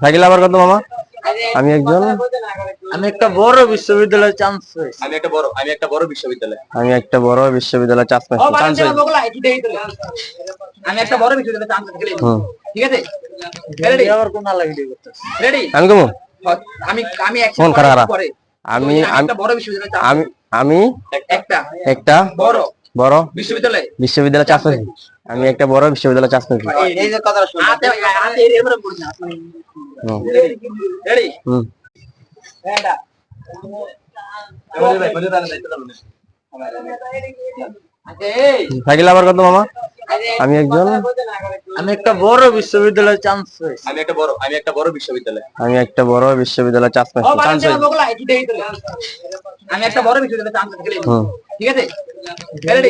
Cycle আবার কত মামা? আমি একটা বড় বিশ্ববিদ্যালয়ে চান্স পেয়েছি। আমি একটা বড় বিশ্ববিদ্যালয়ে আমি একটা বড় বিশ্ববিদ্যালয়ে চান্স পেয়েছি। আমি একটা বড় বিশ্ববিদ্যালয়ে চান্স পেয়েছি। ঠিক আছে, রেডি? আবার কোন আলাদা ভিডিও করতেছ? রেডি? আমি কমু আমি ফোন খারাপ পরে আমি একটা বড় বিশ্ববিদ্যালয়ে চান্স আমি একটা বড় বিশ্ববিদ্যালয়ে চান্স পেয়েছি। আমি একটা বড় বিশ্ববিদ্যালয়ে চান্স পেয়েছি। এই যে কথাটা শুনুন। এরপরে বলুন না। রেডি? সাইকেল আবার কত মামা? আমি একটা বড় বিশ্ববিদ্যালয়ে চান্স পেয়েছি। আমি একটা বড় বিশ্ববিদ্যালয়ে চান্স পেয়েছি। আমি একটা বড় বিশ্ববিদ্যালয়ে চান্স পেয়েছি। ঠিক আছে, রেডি?